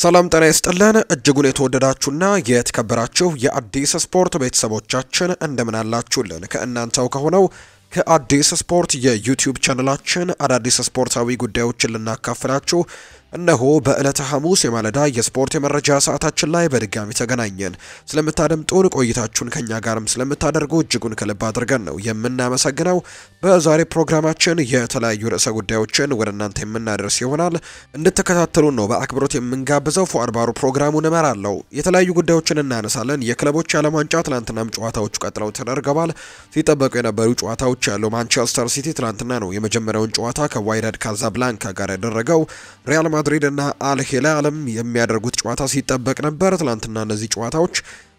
ሰላም ጤና ይስጥልን እጅጉን የተወደዳችሁና የተከበራችሁ የአዲስ ስፖርት ቤተሰቦቻችን እንደምን አላችሁልን? ከእናንተው ከሆነው ከአዲስ ስፖርት የዩቲዩብ ቻናላችን አዳዲስ ስፖርታዊ ጉዳዮችን ልናካፍላችሁ እነሆ በዕለተ ሐሙስ የማለዳ የስፖርት የመረጃ ሰዓታችን ላይ በድጋሚ ተገናኘን። ስለምታደምጡን ቆይታችሁን ከኛ ጋርም ስለምታደርጉ እጅጉን ከልብ አድርገን ነው የምናመሰግነው። በዛሬ ፕሮግራማችን የተለያዩ ርዕሰ ጉዳዮችን ወደ እናንተ የምናደርስ ይሆናል። እንድትከታተሉን ነው በአክብሮት የምንጋብዘው። ፉአድ ባሩ ፕሮግራሙን እመራለሁ። የተለያዩ ጉዳዮችን እናነሳለን። የክለቦች ዓለም ዋንጫ ትናንትናም ጨዋታዎቹ ቀጥለው ተደርገዋል። ሲጠበቁ የነበሩ ጨዋታዎች ያለው ማንቸስተር ሲቲ ትናንትና ነው የመጀመሪያውን ጨዋታ ከዋይዳድ ካዛብላንካ ጋር ያደረገው። ሪያል ማድሪድ እና አል ሂላልም የሚያደርጉት ጨዋታ ሲጠበቅ ነበር። ትላንትና እነዚህ ጨዋታዎች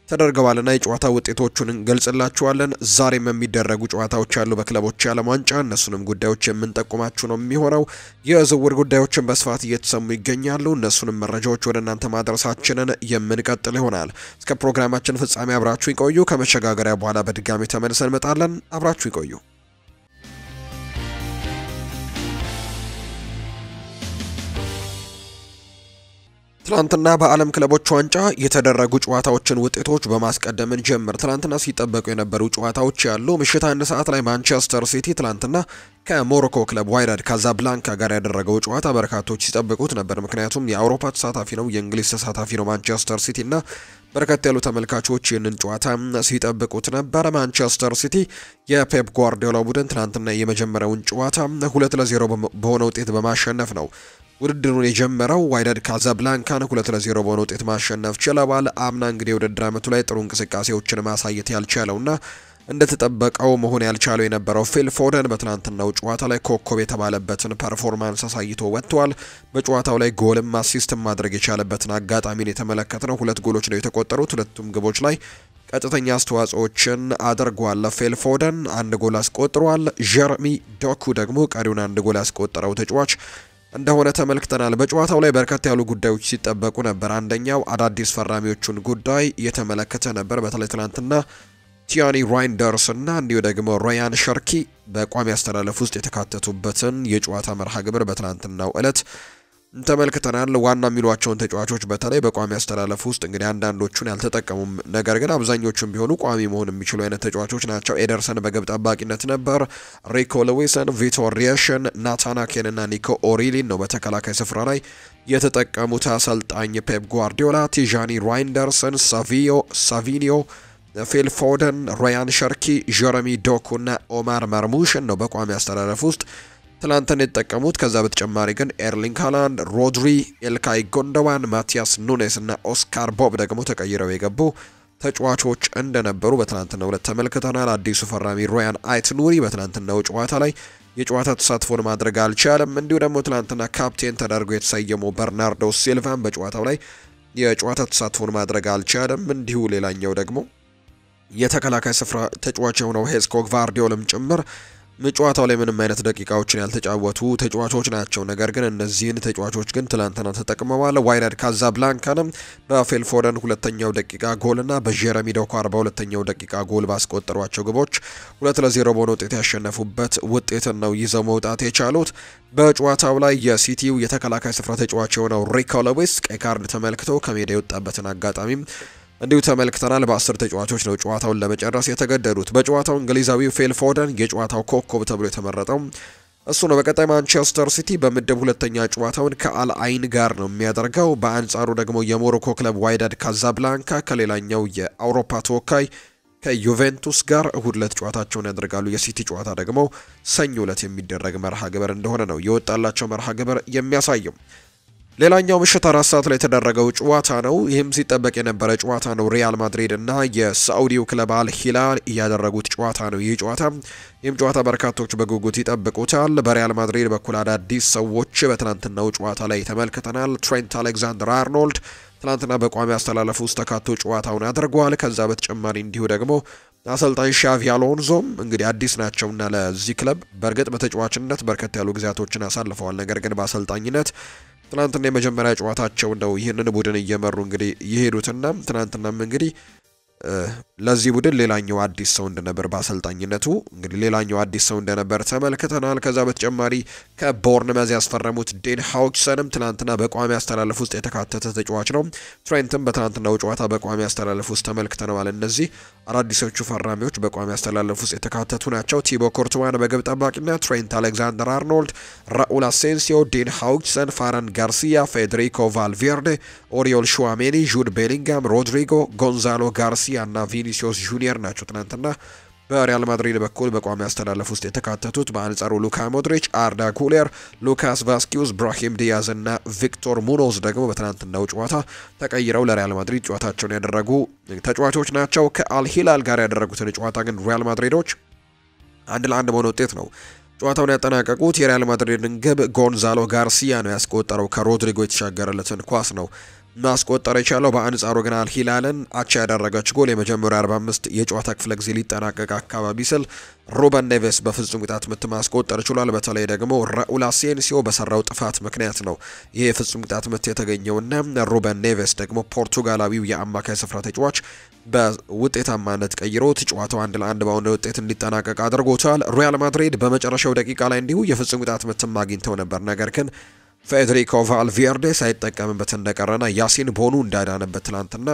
ተደርገዋልና የጨዋታ ውጤቶቹን እንገልጽላችኋለን። ዛሬም የሚደረጉ ጨዋታዎች ያሉ በክለቦች ዓለም ዋንጫ እነሱንም ጉዳዮች የምንጠቁማችሁ ነው የሚሆነው። የዝውውር ጉዳዮችን በስፋት እየተሰሙ ይገኛሉ። እነሱንም መረጃዎች ወደ እናንተ ማድረሳችንን የምንቀጥል ይሆናል። እስከ ፕሮግራማችን ፍጻሜ አብራችሁ ይቆዩ። ከመሸጋገሪያ በኋላ በድጋሚ ተመልሰን እንመጣለን። አብራችሁ ይቆዩ። ትላንትና በዓለም ክለቦች ዋንጫ የተደረጉ ጨዋታዎችን ውጤቶች በማስቀደም እንጀምር። ትላንትና ሲጠበቁ የነበሩ ጨዋታዎች ያሉ ምሽት 1 ሰዓት ላይ ማንቸስተር ሲቲ ትላንትና ከሞሮኮ ክለብ ዋይዳድ ካዛብላንካ ጋር ያደረገው ጨዋታ በርካቶች ሲጠብቁት ነበር። ምክንያቱም የአውሮፓ ተሳታፊ ነው፣ የእንግሊዝ ተሳታፊ ነው ማንቸስተር ሲቲ እና በርከት ያሉ ተመልካቾች ይህንን ጨዋታ ሲጠብቁት ነበር። ማንቸስተር ሲቲ የፔፕ ጓርዲዮላ ቡድን ትላንትና የመጀመሪያውን ጨዋታ 2-0 በሆነ ውጤት በማሸነፍ ነው ውድድሩን የጀመረው። ዋይዳድ ካዛብላንካን 2-0 በሆነ ውጤት ማሸነፍ ችለዋል። አምና እንግዲህ የውድድር ዓመቱ ላይ ጥሩ እንቅስቃሴዎችን ማሳየት ያልቻለውና እንደተጠበቀው መሆን ያልቻለው የነበረው ፊል ፎደን በትናንትናው ጨዋታ ላይ ኮከብ የተባለበትን ፐርፎርማንስ አሳይቶ ወጥቷል። በጨዋታው ላይ ጎልም አሲስትም ማድረግ የቻለበትን አጋጣሚን የተመለከትነው። 2 ጎሎች ነው የተቆጠሩት። ሁለቱም ግቦች ላይ ቀጥተኛ አስተዋጽኦችን አድርጓል። ፊል ፎደን 1 ጎል አስቆጥሯል። ጀረሚ ዶኩ ደግሞ ቀሪውን 1 ጎል ያስቆጠረው ተጫዋች እንደሆነ ተመልክተናል። በጨዋታው ላይ በርከት ያሉ ጉዳዮች ሲጠበቁ ነበር። አንደኛው አዳዲስ ፈራሚዎቹን ጉዳይ የተመለከተ ነበር። በተለይ ትናንትና ቲያኒ ራይንደርስ እና እንዲሁ ደግሞ ራያን ሸርኪ በቋሚ አስተላለፍ ውስጥ የተካተቱበትን የጨዋታ መርሃ ግብር በትናንትናው ዕለት ተመልክተናል። ዋና የሚሏቸውን ተጫዋቾች በተለይ በቋሚ አስተላለፍ ውስጥ እንግዲህ አንዳንዶቹን ያልተጠቀሙም፣ ነገር ግን አብዛኞቹም ቢሆኑ ቋሚ መሆን የሚችሉ አይነት ተጫዋቾች ናቸው። ኤደርሰን በግብ ጠባቂነት ነበር። ሪኮ ሉዊስን፣ ቪቶር ሪየሽን፣ ናታናኬን እና ኒኮ ኦሪሊን ነው በተከላካይ ስፍራ ላይ የተጠቀሙት አሰልጣኝ ፔፕ ጓርዲዮላ። ቲጃኒ ራይንደርስን፣ ሳቪኒዮ፣ ፊል ፎደን፣ ራያን ሸርኪ፣ ጀረሚ ዶኩ እና ኦማር መርሙሽን ነው በቋሚ አስተላለፍ ውስጥ ትላንትን የተጠቀሙት። ከዛ በተጨማሪ ግን ኤርሊንግ ሃላንድ፣ ሮድሪ፣ ኤልካይ ጎንደዋን፣ ማቲያስ ኑኔስ እና ኦስካር ቦብ ደግሞ ተቀይረው የገቡ ተጫዋቾች እንደነበሩ በትላንትናው ዕለት ተመልክተናል። አዲሱ ፈራሚ ሮያን አይት ኑሪ በትላንትናው ጨዋታ ላይ የጨዋታ ተሳትፎን ማድረግ አልቻለም። እንዲሁ ደግሞ ትላንትና ካፕቴን ተደርጎ የተሰየመው በርናርዶ ሲልቫን በጨዋታው ላይ የጨዋታ ተሳትፎን ማድረግ አልቻለም። እንዲሁ ሌላኛው ደግሞ የተከላካይ ስፍራ ተጫዋች የሆነው ሄስኮ ቫርዲዮልም ጭምር ጨዋታው ላይ ምንም አይነት ደቂቃዎችን ያልተጫወቱ ተጫዋቾች ናቸው። ነገር ግን እነዚህን ተጫዋቾች ግን ትላንትና ተጠቅመዋል። ዋይዳድ ካዛብላንካንም በፊል ፎደን 2ኛው ደቂቃ ጎልና በጀረሚ ዶኩ 42ኛው ደቂቃ ጎል ባስቆጠሯቸው ግቦች 2-0 በሆነ ውጤት ያሸነፉበት ውጤትን ነው ይዘው መውጣት የቻሉት። በጨዋታው ላይ የሲቲው የተከላካይ ስፍራ ተጫዋች የሆነው ሪኮ ሉዊስ ቀይ ካርድ ተመልክቶ ከሜዳ የወጣበትን አጋጣሚም እንዲሁ ተመልክተናል። በ10 ተጫዋቾች ነው ጨዋታውን ለመጨረስ የተገደዱት። በጨዋታው እንግሊዛዊው ፊል ፎደን የጨዋታው ኮከብ ተብሎ የተመረጠው እሱ ነው። በቀጣይ ማንቸስተር ሲቲ በምድብ 2ኛ ጨዋታውን ከአል አይን ጋር ነው የሚያደርገው። በአንጻሩ ደግሞ የሞሮኮ ክለብ ዋይዳድ ካዛብላንካ ከሌላኛው የአውሮፓ ተወካይ ከዩቬንቱስ ጋር እሁድ ዕለት ጨዋታቸውን ያደርጋሉ። የሲቲ ጨዋታ ደግሞ ሰኞ ዕለት የሚደረግ መርሃ ግብር እንደሆነ ነው የወጣላቸው መርሃ ግብር የሚያሳየው። ሌላኛው ምሽት 4 ሰዓት ላይ የተደረገው ጨዋታ ነው። ይህም ሲጠበቅ የነበረ ጨዋታ ነው። ሪያል ማድሪድ እና የሳዑዲው ክለብ አል ሂላል ያደረጉት ጨዋታ ነው። ይህም ጨዋታ በርካቶች በጉጉት ይጠብቁታል። በሪያል ማድሪድ በኩል አዳዲስ ሰዎች በትናንትናው ጨዋታ ላይ ተመልክተናል። ትሬንት አሌክዛንደር አርኖልድ ትናንትና በቋሚ አስተላለፍ ውስጥ ተካቶ ጨዋታውን አድርጓል። ከዛ በተጨማሪ እንዲሁ ደግሞ አሰልጣኝ ሻቪ አሎንዞም እንግዲህ አዲስ ናቸውና ለዚህ ክለብ በእርግጥ በተጫዋችነት በርከት ያሉ ጊዜያቶችን አሳልፈዋል። ነገር ግን በአሰልጣኝነት ትናንትና የመጀመሪያ ጨዋታቸው ነው ይህንን ቡድን እየመሩ እንግዲህ የሄዱትና ትናንትናም እንግዲህ ለዚህ ቡድን ሌላኛው አዲስ ሰው እንደነበር በአሰልጣኝነቱ እንግዲህ ሌላኛው አዲስ ሰው እንደነበር ተመልክተናል። ከዛ በተጨማሪ ከቦርንመዝ ያስፈረሙት ዴን ሃውችሰንም ትናንትና በቋሚ አስተላለፍ ውስጥ የተካተተ ተጫዋች ነው። ትሬንትም በትናንትናው ጨዋታ በቋሚ አስተላለፍ ውስጥ ተመልክተናል። እነዚህ አዳዲሶቹ ፈራሚዎች በቋሚ አስተላለፍ ውስጥ የተካተቱ ናቸው። ቲቦ ኮርቱዋን በግብ ጠባቂነት፣ ትሬንት አሌክዛንደር አርኖልድ፣ ራኡል አሴንሲዮ፣ ዴን ሃውችሰን፣ ፋራን ጋርሲያ፣ ፌዴሪኮ ቫልቬርዴ፣ ኦሪዮል ሹዋሜኒ፣ ጁድ ቤሊንጋም፣ ሮድሪጎ፣ ጎንዛሎ ጋርሲያ እና ቪኒሲዮስ ጁኒየር ናቸው ትናንትና በሪያል ማድሪድ በኩል በቋሚ አስተላለፍ ውስጥ የተካተቱት። በአንጻሩ ሉካ ሞድሪች፣ አርዳ ጉሌር፣ ሉካስ ቫስኪዩስ፣ ብራሂም ዲያዝ እና ቪክቶር ሙኖዝ ደግሞ በትናንትናው ጨዋታ ተቀይረው ለሪያል ማድሪድ ጨዋታቸውን ያደረጉ ተጫዋቾች ናቸው። ከአልሂላል ጋር ያደረጉትን ጨዋታ ግን ሪያል ማድሪዶች 1-1 በሆነ ውጤት ነው ጨዋታውን ያጠናቀቁት። የሪያል ማድሪድን ግብ ጎንዛሎ ጋርሲያ ነው ያስቆጠረው። ከሮድሪጎ የተሻገረለትን ኳስ ነው ማስቆጠር የቻለው። በአንጻሩ ግን አልሂላልን አቻ ያደረገች ጎል የመጀመሪያ 45 የጨዋታ ክፍለ ጊዜ ሊጠናቀቅ አካባቢ ስል ሩበን ኔቬስ በፍጹም ቅጣት ምት ማስቆጠር ችሏል። በተለይ ደግሞ ራኡል አሴንሲዮ በሰራው ጥፋት ምክንያት ነው ይሄ የፍጹም ቅጣት ምት የተገኘውና ሩበን ኔቬስ ደግሞ ፖርቱጋላዊው የአማካይ ስፍራ ተጫዋች በውጤታማነት ቀይሮት ጨዋታው 1-1 በሆነ ውጤት እንዲጠናቀቅ አድርጎታል። ሪያል ማድሪድ በመጨረሻው ደቂቃ ላይ እንዲሁ የፍጹም ቅጣት ምትም አግኝተው ነበር። ነገር ግን ፌዴሪኮ ቫልቬርዴ ሳይጠቀምበት እንደቀረና ያሲን ቦኑ እንዳዳነበት ትላንትና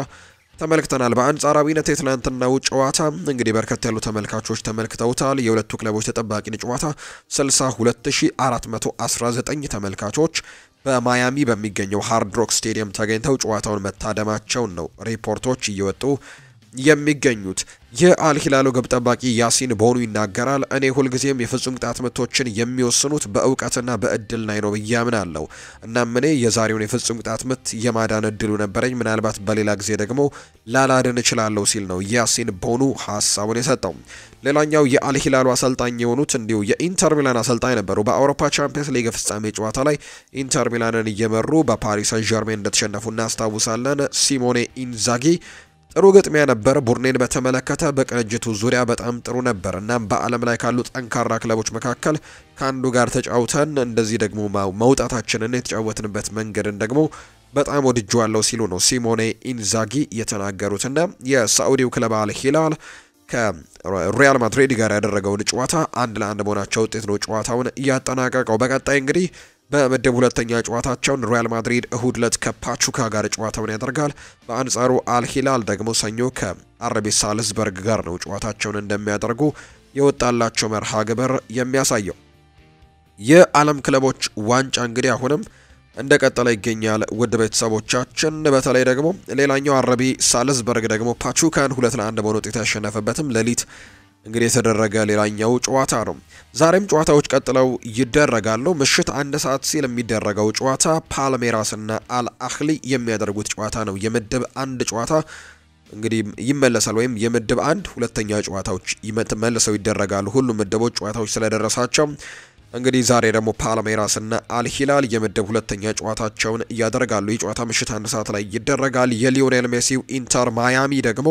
ተመልክተናል። በአንጻራዊነት የትላንትናው ጨዋታ እንግዲህ በርከት ያሉ ተመልካቾች ተመልክተውታል። የሁለቱ ክለቦች ተጠባቂን ጨዋታ 62419 ተመልካቾች በማያሚ በሚገኘው ሃርድ ሮክ ስቴዲየም ተገኝተው ጨዋታውን መታደማቸውን ነው ሪፖርቶች እየወጡ የሚገኙት። የአልሂላሉ ግብ ጠባቂ ያሲን ቦኑ ይናገራል። እኔ ሁልጊዜም የፍጹም ቅጣት ምቶችን የሚወስኑት በእውቀትና በእድል ላይ ነው ብዬ አምናለሁ። እናም እኔ የዛሬውን የፍጹም ቅጣት ምት የማዳን እድሉ ነበረኝ፣ ምናልባት በሌላ ጊዜ ደግሞ ላላድን እችላለሁ ሲል ነው ያሲን ቦኑ ሀሳቡን የሰጠው። ሌላኛው የአልሂላሉ አሰልጣኝ የሆኑት እንዲሁ የኢንተር ሚላን አሰልጣኝ ነበሩ። በአውሮፓ ቻምፒየንስ ሊግ ፍጻሜ ጨዋታ ላይ ኢንተር ሚላንን እየመሩ በፓሪስ ሰን ዠርሜን እንደተሸነፉ እናስታውሳለን። ሲሞኔ ኢንዛጊ ጥሩ ግጥሚያ ነበር። ቡድኔን በተመለከተ በቅንጅቱ ዙሪያ በጣም ጥሩ ነበር። እናም በዓለም ላይ ካሉ ጠንካራ ክለቦች መካከል ከአንዱ ጋር ተጫውተን እንደዚህ ደግሞ መውጣታችንን የተጫወትንበት መንገድን ደግሞ በጣም ወድጄዋለሁ ሲሉ ነው ሲሞኔ ኢንዛጊ የተናገሩትና የሳዑዲው ክለብ አልሂላል ከሪያል ማድሪድ ጋር ያደረገውን ጨዋታ 1-1 በሆናቸው ውጤት ነው ጨዋታውን እያጠናቀቀው። በቀጣይ እንግዲህ በምድብ ሁለተኛ ጨዋታቸውን ሪያል ማድሪድ እሁድ ዕለት ከፓቹካ ጋር ጨዋታውን ያደርጋል። በአንጻሩ አልሂላል ደግሞ ሰኞ ከአርቢ ሳልዝበርግ ጋር ነው ጨዋታቸውን እንደሚያደርጉ የወጣላቸው መርሃ ግብር የሚያሳየው። የዓለም ክለቦች ዋንጫ እንግዲህ አሁንም እንደቀጠለ ይገኛል። ውድ ቤተሰቦቻችን በተለይ ደግሞ ሌላኛው አርቢ ሳልዝበርግ ደግሞ ፓቹካን 2-1 በሆነ ውጤት ያሸነፈበትም ሌሊት እንግዲህ የተደረገ ሌላኛው ጨዋታ ነው። ዛሬም ጨዋታዎች ቀጥለው ይደረጋሉ። ምሽት 1 ሰዓት ሲል የሚደረገው ጨዋታ ፓልሜራስ እና አልአህሊ የሚያደርጉት ጨዋታ ነው። የምድብ 1 ጨዋታ እንግዲህ ይመለሳል ወይም የምድብ 1 ሁለተኛ ጨዋታዎች ይመለሰው ይደረጋሉ። ሁሉም ምድቦች ጨዋታዎች ስለደረሳቸው እንግዲህ ዛሬ ደግሞ ፓልሜራስ እና አልሂላል የምድብ ሁለተኛ ጨዋታቸውን ያደርጋሉ። ይህ ጨዋታ ምሽት 1 ሰዓት ላይ ይደረጋል። የሊዮኔል ሜሲው ኢንተር ማያሚ ደግሞ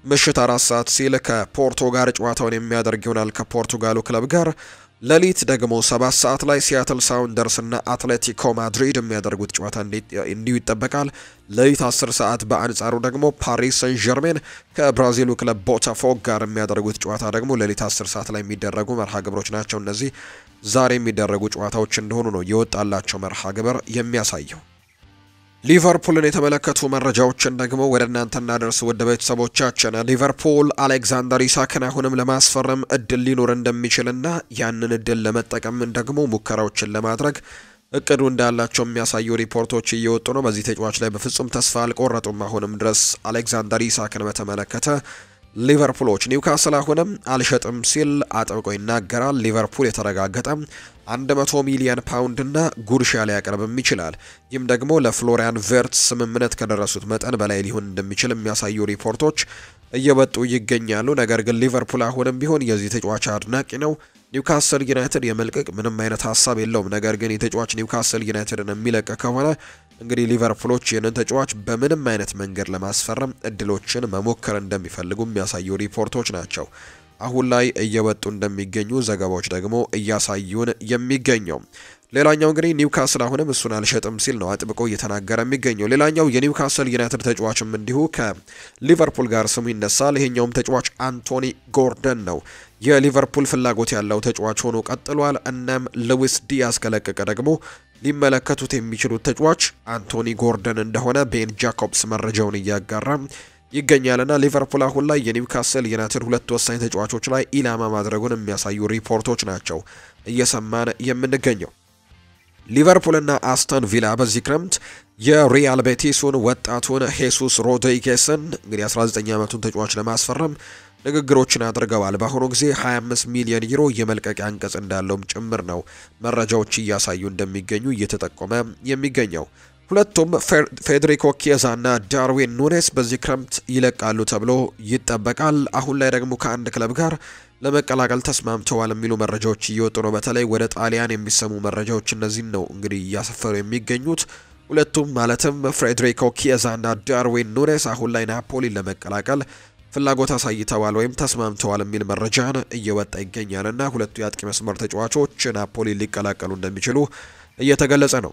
ምሽት 4 ሰዓት ሲል ከፖርቶ ጋር ጨዋታውን የሚያደርግ ይሆናል ከፖርቱጋሉ ክለብ ጋር። ሌሊት ደግሞ 7 ሰዓት ላይ ሲያትል ሳውንደርስ እና አትሌቲኮ ማድሪድ የሚያደርጉት ጨዋታ እንዲሁ ይጠበቃል። ሌሊት 10 ሰዓት በአንጻሩ ደግሞ ፓሪስ ሰን ዠርሜን ከብራዚሉ ክለብ ቦታፎግ ጋር የሚያደርጉት ጨዋታ ደግሞ ሌሊት 10 ሰዓት ላይ የሚደረጉ መርሃ ግብሮች ናቸው። እነዚህ ዛሬ የሚደረጉ ጨዋታዎች እንደሆኑ ነው የወጣላቸው መርሃ ግብር የሚያሳየው። ሊቨርፑልን የተመለከቱ መረጃዎችን ደግሞ ወደ እናንተ እናደርስ ውድ ቤተሰቦቻችን። ሊቨርፑል አሌክዛንደር ኢሳክን አሁንም ለማስፈረም እድል ሊኖር እንደሚችልና ያንን እድል ለመጠቀም ደግሞ ሙከራዎችን ለማድረግ እቅዱ እንዳላቸው የሚያሳዩ ሪፖርቶች እየወጡ ነው። በዚህ ተጫዋች ላይ በፍጹም ተስፋ አልቆረጡም። አሁንም ድረስ አሌክዛንደር ኢሳክን በተመለከተ ሊቨርፑሎች ኒውካስል አሁንም አልሸጥም ሲል አጥብቆ ይናገራል። ሊቨርፑል የተረጋገጠ 100 ሚሊዮን ፓውንድ እና ጉርሻ ሊያቀርብም ይችላል። ይህም ደግሞ ለፍሎሪያን ቨርትስ ስምምነት ከደረሱት መጠን በላይ ሊሆን እንደሚችል የሚያሳዩ ሪፖርቶች እየወጡ ይገኛሉ። ነገር ግን ሊቨርፑል አሁንም ቢሆን የዚህ ተጫዋች አድናቂ ነው። ኒውካስል ዩናይትድ የመልቀቅ ምንም አይነት ሀሳብ የለውም። ነገር ግን የተጫዋች ኒውካስል ዩናይትድን የሚለቅ ከሆነ እንግዲህ ሊቨርፑሎች ይህንን ተጫዋች በምንም አይነት መንገድ ለማስፈረም እድሎችን መሞከር እንደሚፈልጉ የሚያሳዩ ሪፖርቶች ናቸው አሁን ላይ እየወጡ እንደሚገኙ ዘገባዎች ደግሞ እያሳዩን የሚገኘው። ሌላኛው እንግዲህ ኒውካስል አሁንም እሱን አልሸጥም ሲል ነው አጥብቆ እየተናገረ የሚገኘው። ሌላኛው የኒውካስል ዩናይትድ ተጫዋችም እንዲሁ ከሊቨርፑል ጋር ስሙ ይነሳል። ይሄኛውም ተጫዋች አንቶኒ ጎርደን ነው። የሊቨርፑል ፍላጎት ያለው ተጫዋች ሆኖ ቀጥሏል። እናም ሉዊስ ዲያዝ ከለቀቀ ደግሞ ሊመለከቱት የሚችሉት ተጫዋች አንቶኒ ጎርደን እንደሆነ ቤን ጃኮብስ መረጃውን እያጋራ ይገኛልና ሊቨርፑል አሁን ላይ የኒውካስል ዩናይትድ ሁለት ወሳኝ ተጫዋቾች ላይ ኢላማ ማድረጉን የሚያሳዩ ሪፖርቶች ናቸው እየሰማን የምንገኘው። ሊቨርፑልና አስተን ቪላ በዚህ ክረምት የሪያል ቤቲሱን ወጣቱን ሄሱስ ሮድሪጌስን እንግዲህ 19 ዓመቱን ተጫዋች ለማስፈረም ንግግሮችን አድርገዋል። በአሁኑ ጊዜ 25 ሚሊዮን ዩሮ የመልቀቂያ አንቀጽ እንዳለውም ጭምር ነው መረጃዎች እያሳዩ እንደሚገኙ እየተጠቆመ የሚገኘው። ሁለቱም ፌዴሪኮ ኪየዛና ዳርዊን ኑኔስ በዚህ ክረምት ይለቃሉ ተብሎ ይጠበቃል። አሁን ላይ ደግሞ ከአንድ ክለብ ጋር ለመቀላቀል ተስማምተዋል የሚሉ መረጃዎች እየወጡ ነው። በተለይ ወደ ጣሊያን የሚሰሙ መረጃዎች እነዚህን ነው እንግዲህ እያሰፈሩ የሚገኙት። ሁለቱም ማለትም ፌዴሪኮ ኪየዛና ዳርዊን ኑኔስ አሁን ላይ ናፖሊን ለመቀላቀል ፍላጎት አሳይተዋል ወይም ተስማምተዋል የሚል መረጃን እየወጣ ይገኛልና ሁለቱ የአጥቂ መስመር ተጫዋቾች ናፖሊን ሊቀላቀሉ እንደሚችሉ እየተገለጸ ነው።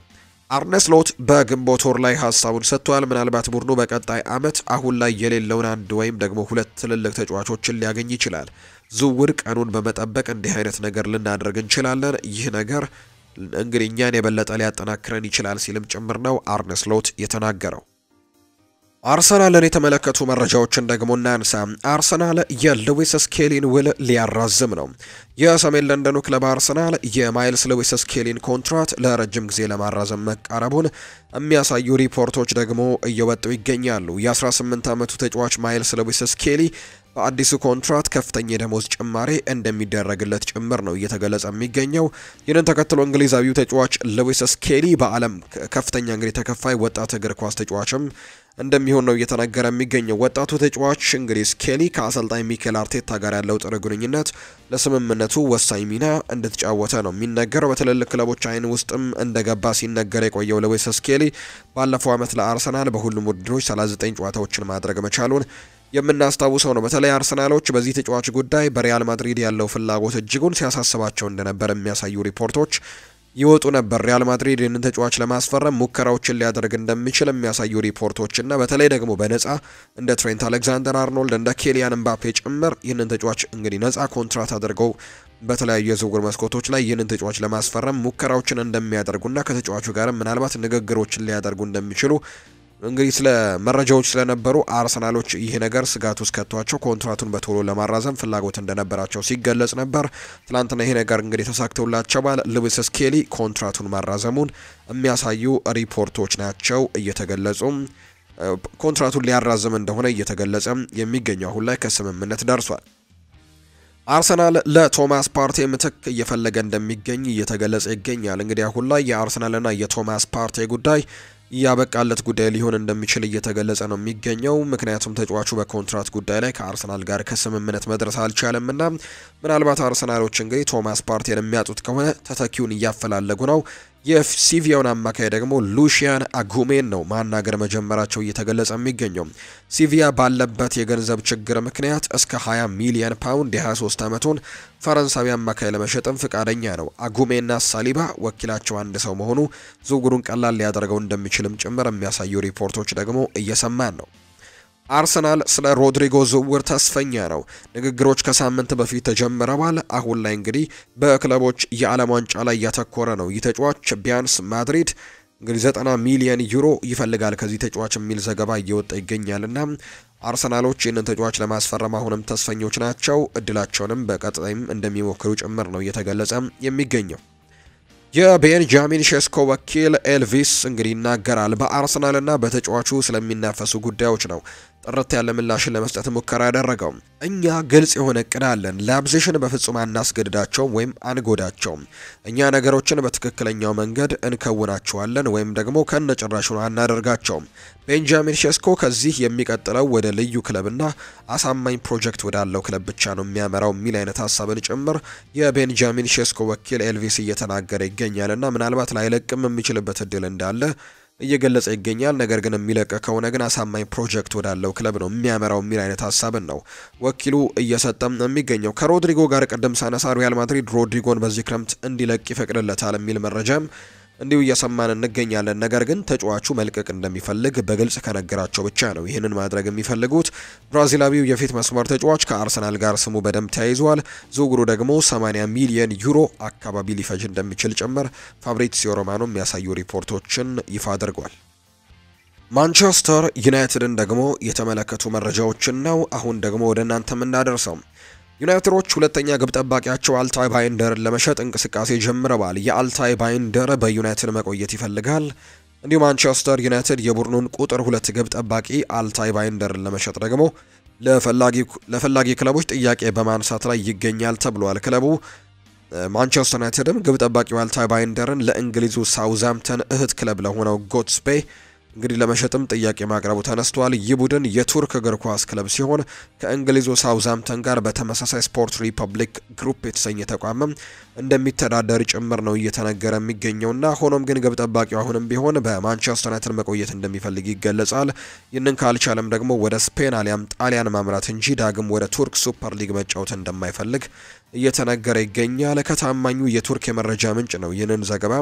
አርነ ስሎት በግንቦት ወር ላይ ሀሳቡን ሰጥቷል። ምናልባት ቡድኑ በቀጣይ አመት አሁን ላይ የሌለውን አንድ ወይም ደግሞ ሁለት ትልልቅ ተጫዋቾችን ሊያገኝ ይችላል። ዝውውር ቀኑን በመጠበቅ እንዲህ አይነት ነገር ልናደርግ እንችላለን። ይህ ነገር እንግዲህ እኛን የበለጠ ሊያጠናክረን ይችላል ሲልም ጭምር ነው አርነ ስሎት የተናገረው። አርሰናልን የተመለከቱ መረጃዎችን ደግሞ እናንሳ። አርሰናል የሉዊስ ስኬሊን ውል ሊያራዝም ነው። የሰሜን ለንደኑ ክለብ አርሰናል የማይልስ ሉዊስ ስኬሊን ኮንትራት ለረጅም ጊዜ ለማራዘም መቃረቡን የሚያሳዩ ሪፖርቶች ደግሞ እየወጡ ይገኛሉ። የ18 ዓመቱ ተጫዋች ማይልስ ሉዊስ ስኬሊ በአዲሱ ኮንትራት ከፍተኛ የደሞዝ ጭማሬ እንደሚደረግለት ጭምር ነው እየተገለጸ የሚገኘው። ይህንን ተከትሎ እንግሊዛዊው ተጫዋች ሉዊስ ስኬሊ በዓለም ከፍተኛ እንግዲህ ተከፋይ ወጣት እግር ኳስ ተጫዋችም እንደሚሆን ነው እየተነገረ የሚገኘው። ወጣቱ ተጫዋች እንግዲህ ስኬሊ ከአሰልጣኝ ሚኬል አርቴታ ጋር ያለው ጥሩ ግንኙነት ለስምምነቱ ወሳኝ ሚና እንድትጫወተ ነው የሚነገረው። በትልልቅ ክለቦች አይን ውስጥም እንደገባ ሲነገር የቆየው ሉዊስ ስኬሊ ባለፈው ዓመት ለአርሰናል በሁሉም ውድድሮች 39 ጨዋታዎችን ማድረግ መቻሉን የምናስታውሰው ነው። በተለይ አርሰናሎች በዚህ ተጫዋች ጉዳይ በሪያል ማድሪድ ያለው ፍላጎት እጅጉን ሲያሳስባቸው እንደነበር የሚያሳዩ ሪፖርቶች ይወጡ ነበር። ሪያል ማድሪድ ይህንን ተጫዋች ለማስፈረም ሙከራዎችን ሊያደርግ እንደሚችል የሚያሳዩ ሪፖርቶችና በተለይ ደግሞ በነፃ እንደ ትሬንት አሌክዛንደር አርኖልድ እንደ ኬሊያን ምባፔ ጭምር ይህንን ተጫዋች እንግዲህ ነፃ ኮንትራት አድርገው በተለያዩ የዝውውር መስኮቶች ላይ ይህንን ተጫዋች ለማስፈረም ሙከራዎችን እንደሚያደርጉና ከተጫዋቹ ጋር ምናልባት ንግግሮችን ሊያደርጉ እንደሚችሉ እንግዲህ ስለ መረጃዎች ስለነበሩ አርሰናሎች ይሄ ነገር ስጋት ውስጥ ከቷቸው ኮንትራቱን በቶሎ ለማራዘም ፍላጎት እንደነበራቸው ሲገለጽ ነበር። ትላንትና ይሄ ነገር እንግዲህ ተሳክቶላቸዋል። ሉዊስ ስኬሊ ኮንትራቱን ማራዘሙን የሚያሳዩ ሪፖርቶች ናቸው እየተገለጹ ኮንትራቱን ሊያራዝም እንደሆነ እየተገለጸ የሚገኘው አሁን ላይ ከስምምነት ደርሷል። አርሰናል ለቶማስ ፓርቴ ምትክ እየፈለገ እንደሚገኝ እየተገለጸ ይገኛል። እንግዲህ አሁን ላይ የአርሰናልና የቶማስ ፓርቴ ጉዳይ ያበቃለት ጉዳይ ሊሆን እንደሚችል እየተገለጸ ነው የሚገኘው። ምክንያቱም ተጫዋቹ በኮንትራት ጉዳይ ላይ ከአርሰናል ጋር ከስምምነት መድረስ አልቻለምና ምናልባት አርሰናሎች እንግዲህ ቶማስ ፓርቴን የሚያጡት ከሆነ ተተኪውን እያፈላለጉ ነው። የሲቪያውን አማካይ ደግሞ ሉሺያን አጉሜን ነው ማናገር መጀመራቸው እየተገለጸ የሚገኘው። ሲቪያ ባለበት የገንዘብ ችግር ምክንያት እስከ 20 ሚሊዮን ፓውንድ የ23 ዓመቱን ፈረንሳዊ አማካይ ለመሸጥም ፍቃደኛ ነው። አጉሜና ሳሊባ ወኪላቸው አንድ ሰው መሆኑ ዝውውሩን ቀላል ሊያደርገው እንደሚችልም ጭምር የሚያሳዩ ሪፖርቶች ደግሞ እየሰማን ነው። አርሰናል ስለ ሮድሪጎ ዝውውር ተስፈኛ ነው። ንግግሮች ከሳምንት በፊት ተጀምረዋል። አሁን ላይ እንግዲህ በክለቦች የዓለም ዋንጫ ላይ ያተኮረ ነው። ይህ ተጫዋች ቢያንስ ማድሪድ እንግዲህ 90 ሚሊዮን ዩሮ ይፈልጋል ከዚህ ተጫዋች የሚል ዘገባ እየወጣ ይገኛልና አርሰናሎች ይህንን ተጫዋች ለማስፈረም አሁንም ተስፈኞች ናቸው። እድላቸውንም በቀጣይም እንደሚሞክሩ ጭምር ነው እየተገለጸ የሚገኘው። የቤንጃሚን ሼስኮ ወኪል ኤልቪስ እንግዲህ ይናገራል። በአርሰናልና በተጫዋቹ ስለሚናፈሱ ጉዳዮች ነው ጥርት ያለ ምላሽን ለመስጠት ሙከራ ያደረገው። እኛ ግልጽ የሆነ እቅድ አለን። ላይፕዚግን በፍጹም አናስገድዳቸውም ወይም አንጎዳቸውም። እኛ ነገሮችን በትክክለኛው መንገድ እንከውናቸዋለን ወይም ደግሞ ከነጭራሹ አናደርጋቸውም። ቤንጃሚን ሼስኮ ከዚህ የሚቀጥለው ወደ ልዩ ክለብና አሳማኝ ፕሮጀክት ወዳለው ክለብ ብቻ ነው የሚያመራው የሚል አይነት ሀሳብን ጭምር የቤንጃሚን ሼስኮ ወኪል ኤልቪስ እየተናገረ ይገኛልና ምናልባት ላይለቅም የሚችልበት እድል እንዳለ እየገለጸ ይገኛል። ነገር ግን የሚለቅ ከሆነ ግን አሳማኝ ፕሮጀክት ወዳለው ክለብ ነው የሚያመራው የሚል አይነት ሀሳብን ነው ወኪሉ እየሰጠም የሚገኘው። ከሮድሪጎ ጋር ቀደም ሳነሳ ሪያል ማድሪድ ሮድሪጎን በዚህ ክረምት እንዲለቅ ይፈቅድለታል የሚል መረጃም እንዲሁ እየሰማን እንገኛለን። ነገር ግን ተጫዋቹ መልቀቅ እንደሚፈልግ በግልጽ ከነገራቸው ብቻ ነው ይህንን ማድረግ የሚፈልጉት። ብራዚላዊው የፊት መስመር ተጫዋች ከአርሰናል ጋር ስሙ በደንብ ተያይዟል። ዝውውሩ ደግሞ 80 ሚሊዮን ዩሮ አካባቢ ሊፈጅ እንደሚችል ጭምር ፋብሪዚዮ ሮማኖ የሚያሳዩ ሪፖርቶችን ይፋ አድርጓል። ማንቸስተር ዩናይትድን ደግሞ የተመለከቱ መረጃዎችን ነው አሁን ደግሞ ወደ እናንተ የምናደርሰው። ዩናይትዶች ሁለተኛ ግብ ጠባቂያቸው አልታይ ባይንደርን ለመሸጥ እንቅስቃሴ ጀምረዋል። የአልታይ ባይንደር በዩናይትድ መቆየት ይፈልጋል። እንዲሁ ማንቸስተር ዩናይትድ የቡድኑን ቁጥር 2 ግብ ጠባቂ አልታይ ባይንደርን ለመሸጥ ደግሞ ለፈላጊ ክለቦች ጥያቄ በማንሳት ላይ ይገኛል ተብሏል። ክለቡ ማንቸስተር ዩናይትድም ግብ ጠባቂው አልታይ ባይንደርን ለእንግሊዙ ሳውዛምፕተን እህት ክለብ ለሆነው ጎትስፔ እንግዲህ ለመሸጥም ጥያቄ ማቅረቡ ተነስቷል። ይህ ቡድን የቱርክ እግር ኳስ ክለብ ሲሆን ከእንግሊዙ ሳውዛምፕተን ጋር በተመሳሳይ ስፖርት ሪፐብሊክ ግሩፕ የተሰኘ ተቋምም እንደሚተዳደር ጭምር ነው እየተነገረ የሚገኘውና ሆኖም ግን ግብ ጠባቂው አሁንም ቢሆን በማንቸስተር ዩናይትድ መቆየት እንደሚፈልግ ይገለጻል። ይህንን ካልቻለም ደግሞ ወደ ስፔን አሊያም ጣሊያን ማምራት እንጂ ዳግም ወደ ቱርክ ሱፐር ሊግ መጫወት እንደማይፈልግ እየተነገረ ይገኛል። ከታማኙ የቱርክ የመረጃ ምንጭ ነው ይህንን ዘገባ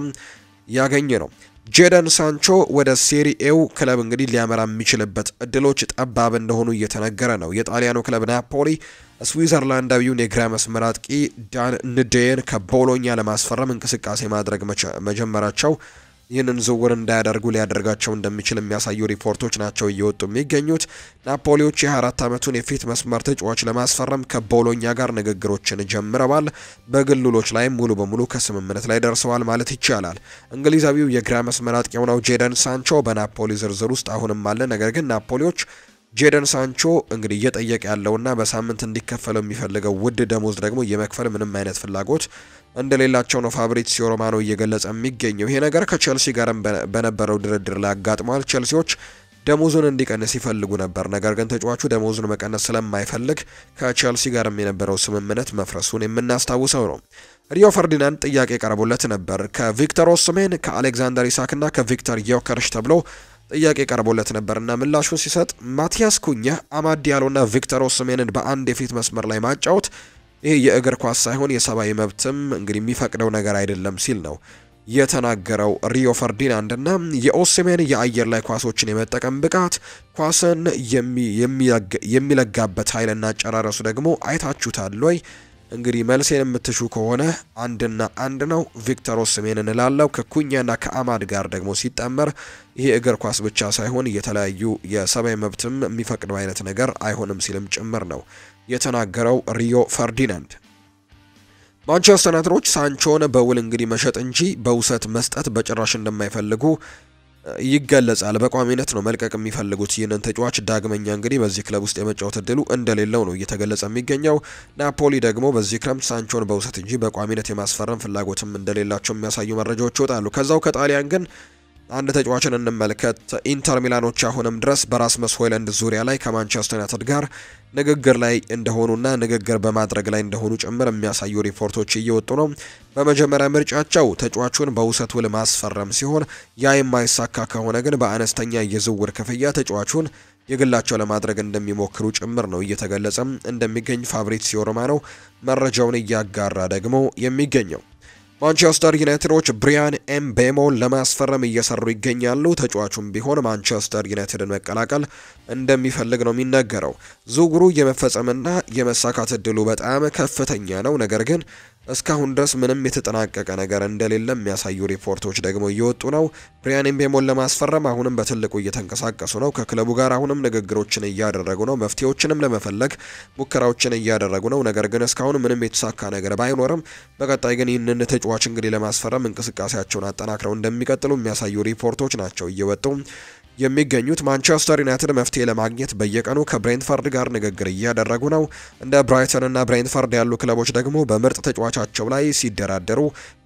ያገኘ ነው። ጄደን ሳንቾ ወደ ሴሪኤው ክለብ እንግዲህ ሊያመራ የሚችልበት እድሎች ጠባብ እንደሆኑ እየተነገረ ነው። የጣሊያኑ ክለብ ናፖሊ ስዊዘርላንዳዊውን የግራ መስመር አጥቂ ዳን ንዴን ከቦሎኛ ለማስፈረም እንቅስቃሴ ማድረግ መጀመራቸው ይህንን ዝውውር እንዳያደርጉ ሊያደርጋቸው እንደሚችል የሚያሳዩ ሪፖርቶች ናቸው እየወጡ የሚገኙት። ናፖሊዎች የ24 ዓመቱን የፊት መስመር ተጫዋች ለማስፈረም ከቦሎኛ ጋር ንግግሮችን ጀምረዋል። በግሉሎች ላይ ሙሉ በሙሉ ከስምምነት ላይ ደርሰዋል ማለት ይቻላል። እንግሊዛዊው የግራ መስመር አጥቂው ነው ጄደን ሳንቾ በናፖሊ ዝርዝር ውስጥ አሁንም አለ። ነገር ግን ናፖሊዎች ጄደን ሳንቾ እንግዲህ እየጠየቀ ያለውና በሳምንት እንዲከፈለው የሚፈልገው ውድ ደሞዝ ደግሞ የመክፈል ምንም አይነት ፍላጎት እንደሌላቸው ነው ፋብሪዚዮ ሮማኖ እየገለጸ የሚገኘው። ይሄ ነገር ከቼልሲ ጋርም በነበረው ድርድር ላይ አጋጥሟል። ቼልሲዎች ደሞዙን እንዲቀንስ ይፈልጉ ነበር። ነገር ግን ተጫዋቹ ደሞዙን መቀነስ ስለማይፈልግ ከቼልሲ ጋርም የነበረው ስምምነት መፍረሱን የምናስታውሰው ነው። ሪዮ ፈርዲናንድ ጥያቄ ቀርቦለት ነበር። ከቪክተር ኦስሜን፣ ከአሌክዛንደር ኢሳክና ከቪክተር ዮከርሽ ተብሎ ጥያቄ ቀርቦለት ነበርና ምላሹን ሲሰጥ ማቲያስ ኩኛ፣ አማድ ዲያሎና ቪክተር ኦስሜንን በአንድ የፊት መስመር ላይ ማጫወት ይሄ የእግር ኳስ ሳይሆን የሰብአዊ መብትም እንግዲህ የሚፈቅደው ነገር አይደለም ሲል ነው የተናገረው ሪዮ ፈርዲናንድና የኦስሜን የአየር ላይ ኳሶችን የመጠቀም ብቃት፣ ኳስን የሚለጋበት ኃይልና አጨራረሱ ደግሞ አይታችሁታል ወይ? እንግዲህ መልሴን የምትሹ ከሆነ አንድና አንድ ነው። ቪክተር ኦስሜን እንላለው። ከኩኛና ከአማድ ጋር ደግሞ ሲጣመር ይሄ እግር ኳስ ብቻ ሳይሆን የተለያዩ የሰብአዊ መብትም የሚፈቅደው አይነት ነገር አይሆንም ሲልም ጭምር ነው የተናገረው ሪዮ ፈርዲናንድ። ማንቸስተር ዩናይትዶች ሳንቾን በውል እንግዲህ መሸጥ እንጂ በውሰት መስጠት በጭራሽ እንደማይፈልጉ ይገለጻል። በቋሚነት ነው መልቀቅ የሚፈልጉት ይህንን ተጫዋች። ዳግመኛ እንግዲህ በዚህ ክለብ ውስጥ የመጫወት እድሉ እንደሌለው ነው እየተገለጸ የሚገኘው። ናፖሊ ደግሞ በዚህ ክረምት ሳንቾን በውሰት እንጂ በቋሚነት የማስፈረም ፍላጎትም እንደሌላቸው የሚያሳዩ መረጃዎች ይወጣሉ። ከዛው ከጣሊያን ግን አንድ ተጫዋችን እንመልከት። ኢንተር ሚላኖች አሁንም ድረስ በራስመስ ሆይለንድ ዙሪያ ላይ ከማንቸስተር ዩናይትድ ጋር ንግግር ላይ እንደሆኑና ንግግር በማድረግ ላይ እንደሆኑ ጭምር የሚያሳዩ ሪፖርቶች እየወጡ ነው። በመጀመሪያ ምርጫቸው ተጫዋቹን በውሰት ውል ማስፈረም ሲሆን ያ የማይሳካ ከሆነ ግን በአነስተኛ የዝውውር ክፍያ ተጫዋቹን የግላቸው ለማድረግ እንደሚሞክሩ ጭምር ነው እየተገለጸ እንደሚገኝ ፋብሪዚዮ ሮማኖ መረጃውን እያጋራ ደግሞ የሚገኘው። ማንቸስተር ዩናይትዶች ብሪያን ኤምቤሞን ለማስፈረም እየሰሩ ይገኛሉ። ተጫዋቹም ቢሆን ማንቸስተር ዩናይትድን መቀላቀል እንደሚፈልግ ነው የሚነገረው። ዝውውሩ የመፈጸምና የመሳካት እድሉ በጣም ከፍተኛ ነው። ነገር ግን እስካሁን ድረስ ምንም የተጠናቀቀ ነገር እንደሌለ የሚያሳዩ ሪፖርቶች ደግሞ እየወጡ ነው። ብሪያን ኤምቤሞን ለማስፈረም አሁንም በትልቁ እየተንቀሳቀሱ ነው። ከክለቡ ጋር አሁንም ንግግሮችን እያደረጉ ነው። መፍትሄዎችንም ለመፈለግ ሙከራዎችን እያደረጉ ነው። ነገር ግን እስካሁን ምንም የተሳካ ነገር ባይኖርም በቀጣይ ግን ይህንን ተጫዋች እንግዲህ ለማስፈረም እንቅስቃሴያቸውን አጠናክረው እንደሚቀጥሉ የሚያሳዩ ሪፖርቶች ናቸው እየወጡ የሚገኙት። ማንቸስተር ዩናይትድ መፍትሄ ለማግኘት በየቀኑ ከብሬንትፈርድ ጋር ንግግር እያደረጉ ነው። እንደ ብራይተን እና ብሬንትፈርድ ያሉ ክለቦች ደግሞ በምርጥ ተጫዋቻቸው ላይ ሲደራደሩ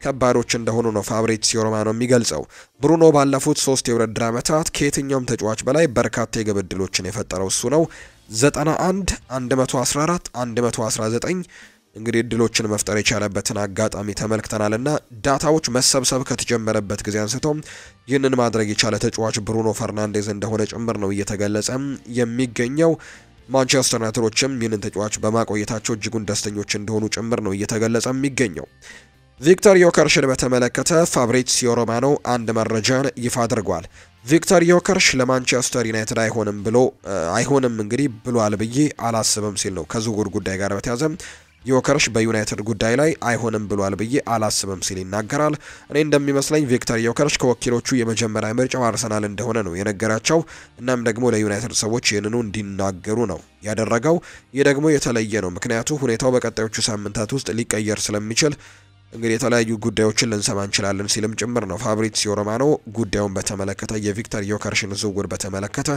ከባዶች እንደሆኑ ነው ፋብሪዚዮ ሮማኖ የሚገልጸው። ብሩኖ ባለፉት 3 የውድድር ዓመታት ከየትኛውም ተጫዋች በላይ በርካታ የግብ ዕድሎችን የፈጠረው እሱ ነው። 91፣ 114፣ 119 እንግዲህ እድሎችን መፍጠር የቻለበትን አጋጣሚ ተመልክተናልና ዳታዎች መሰብሰብ ከተጀመረበት ጊዜ አንስቶ ይህንን ማድረግ የቻለ ተጫዋች ብሩኖ ፈርናንዴዝ እንደሆነ ጭምር ነው እየተገለጸ የሚገኘው። ማንቸስተር ዩናይትዶችም ይህንን ተጫዋች በማቆየታቸው እጅጉን ደስተኞች እንደሆኑ ጭምር ነው እየተገለጸ የሚገኘው። ቪክተር ዮከርሽን በተመለከተ ፋብሪዚዮ ሮማኖ አንድ መረጃን ይፋ አድርጓል። ቪክተር ዮከርሽ ለማንቸስተር ዩናይትድ አይሆንም እንግዲህ ብሏል ብዬ አላስብም ሲል ነው ከዝውውር ጉዳይ ጋር በተያያዘ ዮከርሽ በዩናይትድ ጉዳይ ላይ አይሆንም ብሏል ብዬ አላስብም ሲል ይናገራል። እኔ እንደሚመስለኝ ቪክተር ዮከርሽ ከወኪሎቹ የመጀመሪያ ምርጫው አርሰናል እንደሆነ ነው የነገራቸው። እናም ደግሞ ለዩናይትድ ሰዎች ይህንኑ እንዲናገሩ ነው ያደረገው። ይህ ደግሞ የተለየ ነው፣ ምክንያቱ ሁኔታው በቀጣዮቹ ሳምንታት ውስጥ ሊቀየር ስለሚችል እንግዲህ የተለያዩ ጉዳዮችን ልንሰማ እንችላለን ሲልም ጭምር ነው ፋብሪዚዮ ሮማኖ ጉዳዩን በተመለከተ የቪክተር ዮከርሽን ዝውውር በተመለከተ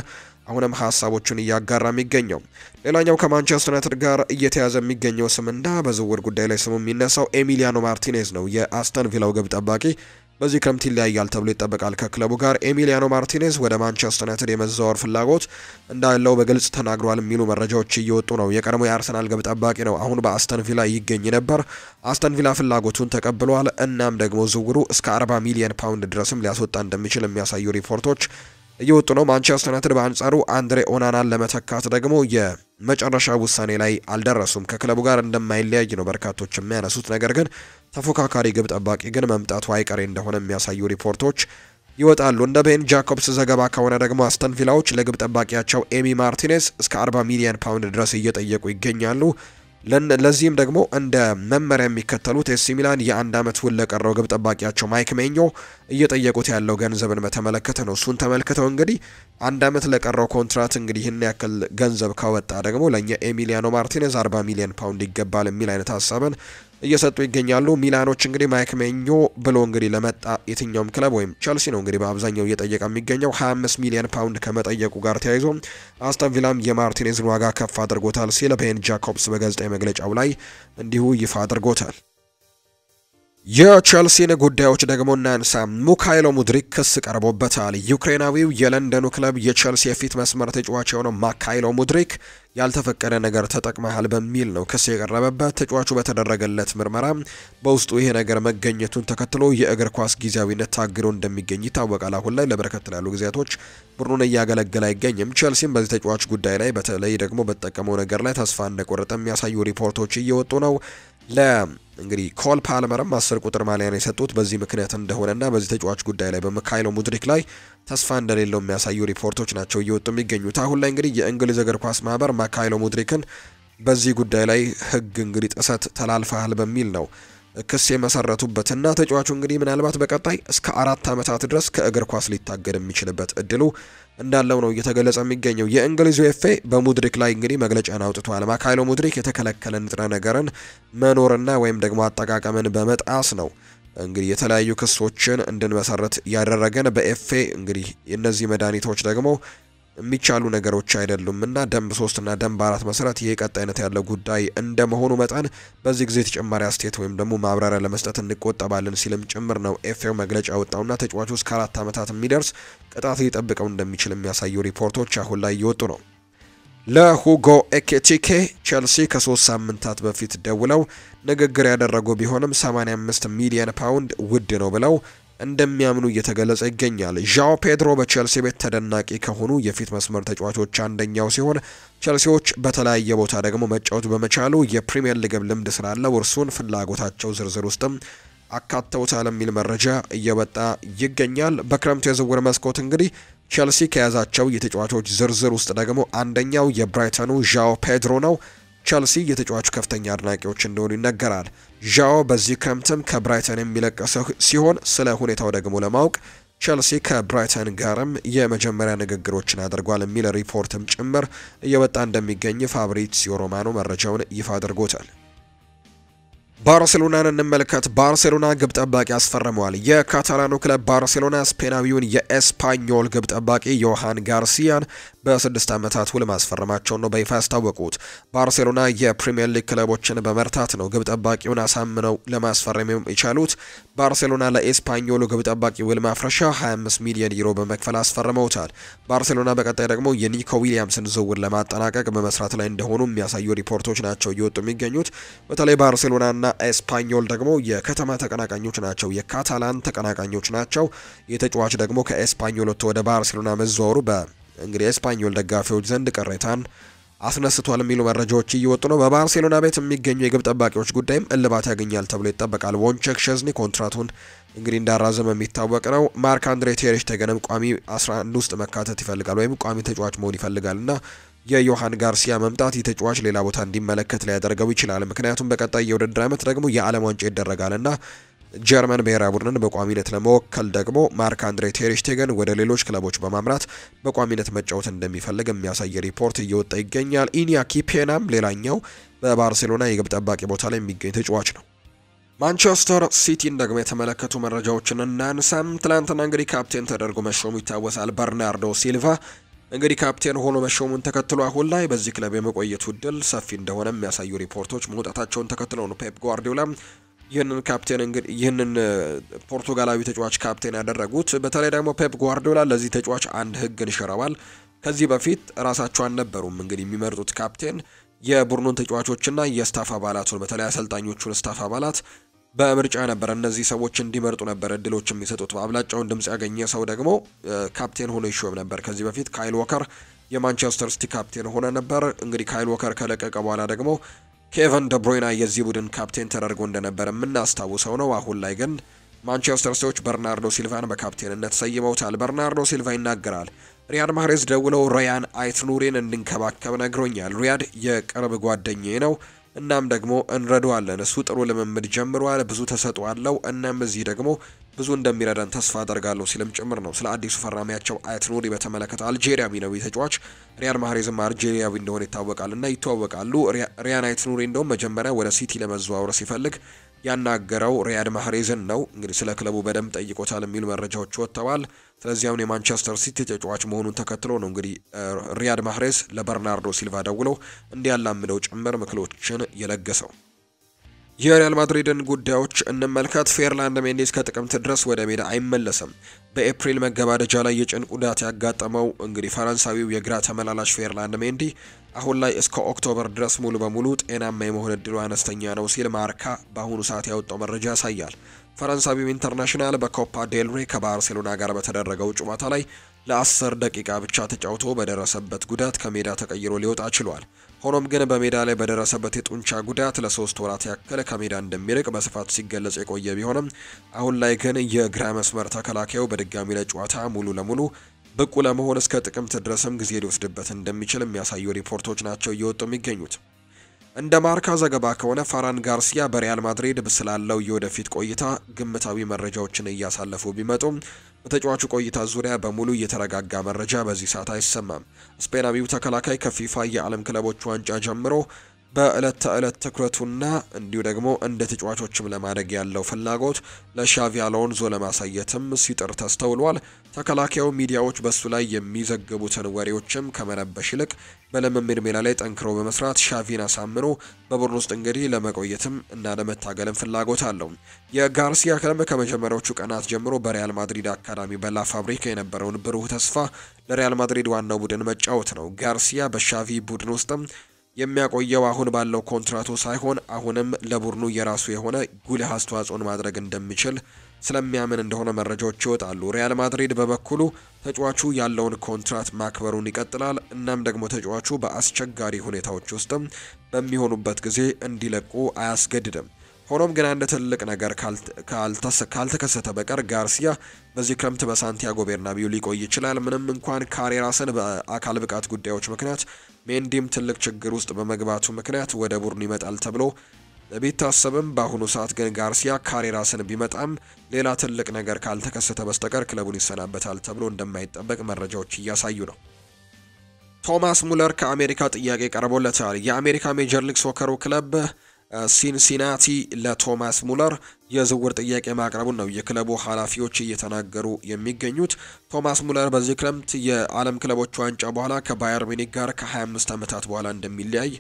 አሁንም ሀሳቦችን እያጋራ የሚገኘው። ሌላኛው ከማንቸስተር ዩናይትድ ጋር እየተያዘ የሚገኘው ስምና በዝውውር ጉዳይ ላይ ስሙ የሚነሳው ኤሚሊያኖ ማርቲኔዝ ነው። የአስተን ቪላው ግብ ጠባቂ በዚህ ክረምት ይለያያል ተብሎ ይጠበቃል ከክለቡ ጋር። ኤሚሊያኖ ማርቲኔዝ ወደ ማንቸስተር ዩናይትድ የመዛወር ፍላጎት እንዳለው በግልጽ ተናግሯል የሚሉ መረጃዎች እየወጡ ነው። የቀድሞ የአርሰናል ግብ ጠባቂ ነው። አሁን በአስተን ቪላ ይገኝ ነበር። አስተን ቪላ ፍላጎቱን ተቀብሏል። እናም ደግሞ ዝውውሩ እስከ 40 ሚሊዮን ፓውንድ ድረስም ሊያስወጣ እንደሚችል የሚያሳዩ ሪፖርቶች እየወጡ ነው። ማንቸስተር ዩናይትድ በአንጻሩ አንድሬ ኦናናን ለመተካት ደግሞ የመጨረሻ ውሳኔ ላይ አልደረሱም። ከክለቡ ጋር እንደማይለያይ ነው በርካቶች የሚያነሱት። ነገር ግን ተፎካካሪ ግብ ጠባቂ ግን መምጣቱ አይቀሬ እንደሆነ የሚያሳዩ ሪፖርቶች ይወጣሉ። እንደ ቤን ጃኮብስ ዘገባ ከሆነ ደግሞ አስተን ቪላዎች ለግብ ጠባቂያቸው ኤሚ ማርቲኔዝ እስከ 40 ሚሊዮን ፓውንድ ድረስ እየጠየቁ ይገኛሉ። ለዚህም ደግሞ እንደ መመሪያ የሚከተሉት ኤሲ ሚላን የአንድ ዓመት ውል ለቀረው ግብ ጠባቂያቸው ማይክ ሜኞ እየጠየቁት ያለው ገንዘብን በተመለከተ ነው። እሱን ተመልክተው እንግዲህ አንድ ዓመት ለቀረው ኮንትራት እንግዲህ ይህን ያክል ገንዘብ ካወጣ ደግሞ ለእኛ ኤሚሊያኖ ማርቲኔዝ 40 ሚሊዮን ፓውንድ ይገባል የሚል አይነት ሀሳብን እየሰጡ ይገኛሉ። ሚላኖች እንግዲህ ማይክ ሜኞ ብሎ እንግዲህ ለመጣ የትኛውም ክለብ ወይም ቸልሲ ነው እንግዲህ በአብዛኛው እየጠየቀ የሚገኘው 25 ሚሊዮን ፓውንድ ከመጠየቁ ጋር ተያይዞ አስተን ቪላም የማርቲኔዝን ዋጋ ከፍ አድርጎታል ሲል ቤን ጃኮብስ በጋዜጣዊ መግለጫው ላይ እንዲሁ ይፋ አድርጎታል። የቸልሲን ጉዳዮች ደግሞ እናንሳ። ሚካይሎ ሙድሪክ ክስ ቀርቦበታል። ዩክሬናዊው የለንደኑ ክለብ የቸልሲ የፊት መስመር ተጫዋች የሆነው ሚካይሎ ሙድሪክ ያልተፈቀደ ነገር ተጠቅመሃል በሚል ነው ክስ የቀረበበት። ተጫዋቹ በተደረገለት ምርመራ በውስጡ ይሄ ነገር መገኘቱን ተከትሎ የእግር ኳስ ጊዜያዊነት ታግዶ እንደሚገኝ ይታወቃል። አሁን ላይ ለበረከት ያሉ ጊዜያቶች ቡድኑን እያገለገለ አይገኝም። ቸልሲም በዚህ ተጫዋች ጉዳይ ላይ በተለይ ደግሞ በተጠቀመው ነገር ላይ ተስፋ እንደቆረጠ የሚያሳዩ ሪፖርቶች እየወጡ ነው። እንግዲህ ኮል ፓልመርም 10 ቁጥር ማሊያን የሰጡት በዚህ ምክንያት እንደሆነና በዚህ ተጫዋች ጉዳይ ላይ በሚካይሎ ሙድሪክ ላይ ተስፋ እንደሌለው የሚያሳዩ ሪፖርቶች ናቸው እየወጡ የሚገኙት። አሁን ላይ እንግዲህ የእንግሊዝ እግር ኳስ ማህበር ሚካይሎ ሙድሪክን በዚህ ጉዳይ ላይ ሕግ እንግዲህ ጥሰት ተላልፈሃል በሚል ነው ክስ የመሰረቱበትና ተጫዋቹ እንግዲህ ምናልባት በቀጣይ እስከ 4 ዓመታት ድረስ ከእግር ኳስ ሊታገድ የሚችልበት እድሉ እንዳለው ነው እየተገለጸ የሚገኘው። የእንግሊዝ ዩኤፍኤ በሙድሪክ ላይ እንግዲህ መግለጫን አውጥቷል። ሚካይሎ ሙድሪክ የተከለከለ ንጥረ ነገርን መኖርና ወይም ደግሞ አጠቃቀምን በመጣስ ነው እንግዲህ የተለያዩ ክሶችን እንድንመሰረት ያደረገን። በኤፍኤ እንግዲህ እነዚህ መድኃኒቶች ደግሞ የሚቻሉ ነገሮች አይደሉምና ደንብ 3 እና ደንብ 4 መሰረት ይሄ ቀጣይነት ያለው ጉዳይ እንደመሆኑ መጠን በዚህ ጊዜ ተጨማሪ አስተያየት ወይም ደግሞ ማብራሪያ ለመስጠት እንቆጠባለን ሲልም ጭምር ነው ኤፍኤው መግለጫ ያወጣውና ተጫዋቹ እስከ 4 ዓመታት የሚደርስ ቅጣት ሊጠብቀው እንደሚችል የሚያሳዩ ሪፖርቶች አሁን ላይ እየወጡ ነው። ለሁጎ ኤኪቲኬ ቸልሲ ከ3 ሳምንታት በፊት ደውለው ንግግር ያደረጉ ቢሆንም 85 ሚሊዮን ፓውንድ ውድ ነው ብለው እንደሚያምኑ እየተገለጸ ይገኛል። ዣኦ ፔድሮ በቸልሲ ቤት ተደናቂ ከሆኑ የፊት መስመር ተጫዋቾች አንደኛው ሲሆን ቸልሲዎች በተለያየ ቦታ ደግሞ መጫወት በመቻሉ የፕሪሚየር ሊግ ልምድ ስላለው እርሱን ፍላጎታቸው ዝርዝር ውስጥም አካተውታል የሚል መረጃ እየወጣ ይገኛል። በክረምቱ የዝውውር መስኮት እንግዲህ ቸልሲ ከያዛቸው የተጫዋቾች ዝርዝር ውስጥ ደግሞ አንደኛው የብራይተኑ ዣኦ ፔድሮ ነው። ቸልሲ የተጫዋቹ ከፍተኛ አድናቂዎች እንደሆኑ ይነገራል። ዣኦ በዚህ ክረምትም ከብራይተን የሚለቀሰው ሲሆን ስለ ሁኔታው ደግሞ ለማወቅ ቸልሲ ከብራይተን ጋርም የመጀመሪያ ንግግሮችን አድርጓል የሚል ሪፖርትም ጭምር እየወጣ እንደሚገኝ ፋብሪዚዮ ሮማኖ መረጃውን ይፋ አድርጎታል። ባርሴሎናን እንመልከት። ባርሴሎና ግብ ጠባቂ አስፈርመዋል። የካታላኑ ክለብ ባርሴሎና ስፔናዊውን የኤስፓኞል ግብ ጠባቂ ዮሃን ጋርሲያን በ6 ዓመታት ውል ማስፈረማቸውን ነው በይፋ ያስታወቁት። ባርሴሎና የፕሪሚየር ሊግ ክለቦችን በመርታት ነው ግብ ጠባቂውን አሳምነው ለማስፈረም የቻሉት። ባርሴሎና ለኤስፓኞሉ ግብ ጠባቂ ውል ማፍረሻ 25 ሚሊዮን ዩሮ በመክፈል አስፈርመውታል። ባርሴሎና በቀጣይ ደግሞ የኒኮ ዊሊያምስን ዝውውር ለማጠናቀቅ በመስራት ላይ እንደሆኑ የሚያሳዩ ሪፖርቶች ናቸው እየወጡ የሚገኙት። በተለይ ባርሴሎናና ኤስፓኞል ደግሞ የከተማ ተቀናቃኞች ናቸው፣ የካታላን ተቀናቃኞች ናቸው። የተጫዋች ደግሞ ከኤስፓኞል ወደ ባርሴሎና መዘዋወሩ እንግዲህ ኤስፓኞል ደጋፊዎች ዘንድ ቅሬታን አስነስቷል የሚሉ መረጃዎች እየወጡ ነው። በባርሴሎና ቤት የሚገኙ የግብ ጠባቂዎች ጉዳይም እልባት ያገኛል ተብሎ ይጠበቃል። ዎንቼክ ሸዝኒ ኮንትራቱን እንግዲህ እንዳራዘመ የሚታወቅ ነው። ማርክ አንድሬ ቴር ሽቴገንም ቋሚ 11 ውስጥ መካተት ይፈልጋል ወይም ቋሚ ተጫዋች መሆን ይፈልጋልና የዮሃን ጋርሲያ መምጣት የተጫዋች ሌላ ቦታ እንዲመለከት ሊያደርገው ይችላል። ምክንያቱም በቀጣይ የውድድር ዓመት ደግሞ የዓለም ዋንጫ ይደረጋልና ጀርመን ብሔራዊ ቡድንን በቋሚነት ለመወከል ደግሞ ማርክ አንድሬ ቴር ሽቴገን ወደ ሌሎች ክለቦች በማምራት በቋሚነት መጫወት እንደሚፈልግ የሚያሳይ ሪፖርት እየወጣ ይገኛል። ኢኒያኪ ፔናም ሌላኛው በባርሴሎና የግብ ጠባቂ ቦታ ላይ የሚገኝ ተጫዋች ነው። ማንቸስተር ሲቲን ደግሞ የተመለከቱ መረጃዎችን እናንሳም። ትላንትና እንግዲህ ካፕቴን ተደርጎ መሾሙ ይታወሳል። በርናርዶ ሲልቫ እንግዲህ ካፕቴን ሆኖ መሾሙን ተከትሎ አሁን ላይ በዚህ ክለብ የመቆየቱ እድል ሰፊ እንደሆነ የሚያሳዩ ሪፖርቶች መውጣታቸውን ተከትሎ ነው ፔፕ ጓርዲዮላ ይህንን ፖርቱጋላዊ ተጫዋች ካፕቴን ያደረጉት። በተለይ ደግሞ ፔፕ ጓርዲዮላ ለዚህ ተጫዋች አንድ ህግን ይሽረዋል። ከዚህ በፊት ራሳቸው አልነበሩም እንግዲህ የሚመርጡት ካፕቴን የቡድኑን ተጫዋቾችና የስታፍ አባላቱን በተለይ አሰልጣኞቹን ስታፍ አባላት በምርጫ ነበር እነዚህ ሰዎች እንዲመርጡ ነበር እድሎች የሚሰጡት። አብላጫውን ድምጽ ያገኘ ሰው ደግሞ ካፕቴን ሆኖ ይሾም ነበር። ከዚህ በፊት ካይል ዎከር የማንቸስተር ሲቲ ካፕቴን ሆነ ነበር። እንግዲህ ካይል ዎከር ከለቀቀ በኋላ ደግሞ ኬቨን ደብሮይና የዚህ ቡድን ካፕቴን ተደርጎ እንደነበር የምናስታውሰው ነው። አሁን ላይ ግን ማንቸስተር ሲቲዎች በርናርዶ ሲልቫን በካፕቴንነት ሰይመውታል። በርናርዶ ሲልቫ ይናገራል። ሪያድ ማህሬዝ ደውለው ሪያን አይትኑሪን እንድንከባከብ ነግሮኛል። ሪያድ የቅርብ ጓደኛዬ ነው። እናም ደግሞ እንረዳዋለን። እሱ ጥሩ ልምምድ ጀምሯል፣ ብዙ ተሰጥኦ አለው። እናም እዚህ ደግሞ ብዙ እንደሚረዳን ተስፋ አደርጋለሁ ሲልም ጭምር ነው ስለ አዲሱ ፈራሚያቸው አይትኑሪ በተመለከተ። አልጄሪያዊ ነው ተጫዋች። ሪያድ ማህሬዝም አልጄሪያዊ እንደሆነ ይታወቃልና ይተዋወቃሉ። ሪያን አይትኑሪ እንደውም መጀመሪያ ወደ ሲቲ ለመዘዋወር ሲፈልግ ያናገረው ሪያድ ማህሬዝን ነው። እንግዲህ ስለ ክለቡ በደንብ ጠይቆታል የሚሉ መረጃዎች ወጥተዋል። ስለዚህ አሁን የማንቸስተር ሲቲ ተጫዋች መሆኑን ተከትሎ ነው እንግዲህ ሪያድ ማህሬዝ ለበርናርዶ ሲልቫ ደውለው እንዲያላምደው ጭምር ምክሎችን የለገሰው። የሪያል ማድሪድን ጉዳዮች እንመልከት። ፌርላንድ ሜንዲስ ከጥቅምት ድረስ ወደ ሜዳ አይመለስም። በኤፕሪል መገባደጃ ላይ የጭን ጉዳት ያጋጠመው እንግዲህ ፈረንሳዊው የግራ ተመላላሽ ፌርላንድ ሜንዲ አሁን ላይ እስከ ኦክቶበር ድረስ ሙሉ በሙሉ ጤናማ የመሆን እድሉ አነስተኛ ነው ሲል ማርካ በአሁኑ ሰዓት ያወጣው መረጃ ያሳያል። ፈረንሳዊው ኢንተርናሽናል በኮፓ ዴልሬ ከባርሴሎና ጋር በተደረገው ጨዋታ ላይ ለ10 ደቂቃ ብቻ ተጫውቶ በደረሰበት ጉዳት ከሜዳ ተቀይሮ ሊወጣ ችሏል። ሆኖም ግን በሜዳ ላይ በደረሰበት የጡንቻ ጉዳት ለ3 ወራት ያክል ከሜዳ እንደሚርቅ በስፋት ሲገለጽ የቆየ ቢሆንም አሁን ላይ ግን የግራ መስመር ተከላካዩ በድጋሚ ለጨዋታ ሙሉ ለሙሉ ብቁ ለመሆን እስከ ጥቅምት ድረስም ጊዜ ሊወስድበት እንደሚችል የሚያሳዩ ሪፖርቶች ናቸው እየወጡ የሚገኙት። እንደ ማርካ ዘገባ ከሆነ ፋራን ጋርሲያ በሪያል ማድሪድ ስላለው የወደፊት ቆይታ ግምታዊ መረጃዎችን እያሳለፉ ቢመጡም በተጫዋቹ ቆይታ ዙሪያ በሙሉ የተረጋጋ መረጃ በዚህ ሰዓት አይሰማም። ስፔናዊው ተከላካይ ከፊፋ የዓለም ክለቦች ዋንጫ ጀምሮ በዕለት ተዕለት ትኩረቱና እንዲሁ ደግሞ እንደ ተጫዋቾችም ለማደግ ያለው ፍላጎት ለሻቪ አሎንዞ ለማሳየትም ሲጥር ተስተውሏል። ተከላካዩ ሚዲያዎች በሱ ላይ የሚዘግቡትን ወሬዎችም ከመረበሽ ይልቅ በልምምድ ሜዳ ላይ ጠንክሮ በመስራት ሻቪን አሳምኖ በቡድን ውስጥ እንግዲህ ለመቆየትም እና ለመታገልም ፍላጎት አለው። የጋርሲያ ክለብ ከመጀመሪያዎቹ ቀናት ጀምሮ በሪያል ማድሪድ አካዳሚ በላ ፋብሪካ የነበረውን ብሩህ ተስፋ ለሪያል ማድሪድ ዋናው ቡድን መጫወት ነው። ጋርሲያ በሻቪ ቡድን ውስጥም የሚያቆየው አሁን ባለው ኮንትራቱ ሳይሆን አሁንም ለቡድኑ የራሱ የሆነ ጉልህ አስተዋጽኦን ማድረግ እንደሚችል ስለሚያምን እንደሆነ መረጃዎች ይወጣሉ። ሪያል ማድሪድ በበኩሉ ተጫዋቹ ያለውን ኮንትራት ማክበሩን ይቀጥላል። እናም ደግሞ ተጫዋቹ በአስቸጋሪ ሁኔታዎች ውስጥም በሚሆኑበት ጊዜ እንዲለቁ አያስገድድም። ሆኖም ግን አንድ ትልቅ ነገር ካልተከሰተ በቀር ጋርሲያ በዚህ ክረምት በሳንቲያጎ ቤርናቢው ሊቆይ ይችላል። ምንም እንኳን ካሬራስን በአካል ብቃት ጉዳዮች ምክንያት ሜንዲም ትልቅ ችግር ውስጥ በመግባቱ ምክንያት ወደ ቡድኑ ይመጣል ተብሎ ቢታሰብም በአሁኑ ሰዓት ግን ጋርሲያ ካሬራስን ቢመጣም ሌላ ትልቅ ነገር ካልተከሰተ በስተቀር ክለቡን ይሰናበታል ተብሎ እንደማይጠበቅ መረጃዎች እያሳዩ ነው። ቶማስ ሙለር ከአሜሪካ ጥያቄ ቀርቦለታል። የአሜሪካ ሜጀር ሊግ ሶከሩ ክለብ ሲንሲናቲ ለቶማስ ሙለር የዝውውር ጥያቄ ማቅረቡን ነው የክለቡ ኃላፊዎች እየተናገሩ የሚገኙት። ቶማስ ሙለር በዚህ ክረምት የዓለም ክለቦች ዋንጫ በኋላ ከባየር ሚኒክ ጋር ከ25 ዓመታት በኋላ እንደሚለያይ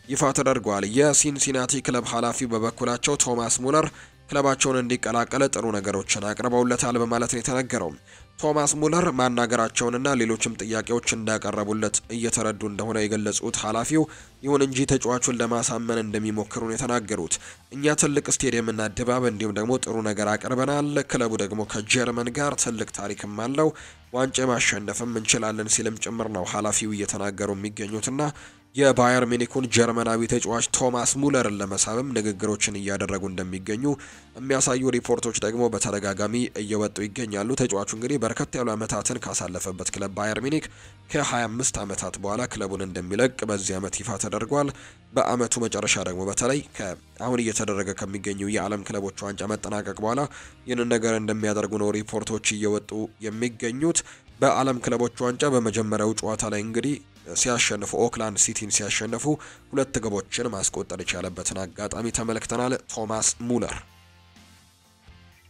ይፋ ተደርጓል። የሲንሲናቲ ክለብ ኃላፊ በበኩላቸው ቶማስ ሙለር ክለባቸውን እንዲቀላቀል ጥሩ ነገሮችን አቅርበውለታል በማለት ነው የተነገረው። ቶማስ ሙለር ማናገራቸውንና ሌሎችም ጥያቄዎች እንዳቀረቡለት እየተረዱ እንደሆነ የገለጹት ኃላፊው ይሁን እንጂ ተጫዋቹን ለማሳመን እንደሚሞክሩ ነው የተናገሩት። እኛ ትልቅ ስቴዲየምና ድባብ እንዲሁም ደግሞ ጥሩ ነገር አቅርበናል። ክለቡ ደግሞ ከጀርመን ጋር ትልቅ ታሪክም አለው። ዋንጫ ማሸነፍም እንችላለን ሲልም ጭምር ነው ኃላፊው እየተናገሩ የሚገኙትና የባየር ሚኒኩን ጀርመናዊ ተጫዋች ቶማስ ሙለርን ለመሳብም ንግግሮችን እያደረጉ እንደሚገኙ የሚያሳዩ ሪፖርቶች ደግሞ በተደጋጋሚ እየወጡ ይገኛሉ። ተጫዋቹ እንግዲህ በርከት ያሉ ዓመታትን ካሳለፈበት ክለብ ባየር ሚኒክ ከ25 ዓመታት በኋላ ክለቡን እንደሚለቅ በዚህ ዓመት ይፋ ተደርጓል። በአመቱ መጨረሻ ደግሞ በተለይ አሁን እየተደረገ ከሚገኙ የዓለም ክለቦች ዋንጫ መጠናቀቅ በኋላ ይህንን ነገር እንደሚያደርጉ ነው ሪፖርቶች እየወጡ የሚገኙት። በዓለም ክለቦች ዋንጫ በመጀመሪያው ጨዋታ ላይ እንግዲህ ሲያሸንፉ ኦክላንድ ሲቲን ሲያሸንፉ 2 ግቦችን ማስቆጠር የቻለበትን አጋጣሚ ተመልክተናል። ቶማስ ሙለር።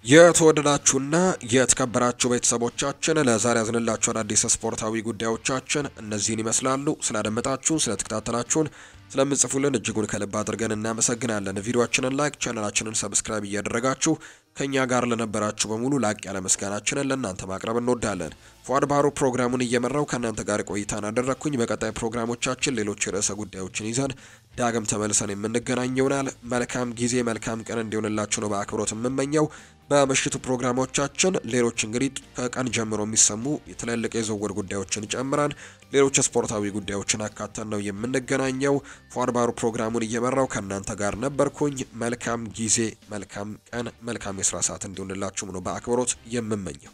የተወደዳችሁና የተከበራችሁ ቤተሰቦቻችን ለዛሬ ያዝንላችሁ አዳዲስ ስፖርታዊ ጉዳዮቻችን እነዚህን ይመስላሉ። ስላደመጣችሁን፣ ስለተከታተላችሁን፣ ስለምጽፉልን እጅጉን ከልብ አድርገን እናመሰግናለን። ቪዲዮአችንን ላይክ፣ ቻናላችንን ሰብስክራይብ እያደረጋችሁ ከኛ ጋር ለነበራችሁ በሙሉ ላቅ ያለ ምስጋናችንን ለእናንተ ማቅረብ እንወዳለን። ፏድ ባህሩ ፕሮግራሙን እየመራው ከእናንተ ጋር ቆይታን አደረግኩኝ። በቀጣይ ፕሮግራሞቻችን ሌሎች ርዕሰ ጉዳዮችን ይዘን ዳግም ተመልሰን የምንገናኝ ይሆናል። መልካም ጊዜ መልካም ቀን እንዲሆንላችሁ ነው በአክብሮት የምመኘው። በምሽቱ ፕሮግራሞቻችን ሌሎች እንግዲህ ከቀን ጀምሮ የሚሰሙ የተለያየ የዝውውር ጉዳዮችን ጨምረን ሌሎች ስፖርታዊ ጉዳዮችን አካተን ነው የምንገናኘው። ፏድ ባህሩ ፕሮግራሙን እየመራው ከእናንተ ጋር ነበርኩኝ። መልካም ጊዜ መልካም ቀን መልካም የስራ ሰዓት እንዲሆንላችሁ ነው በአክብሮት የምመኘው።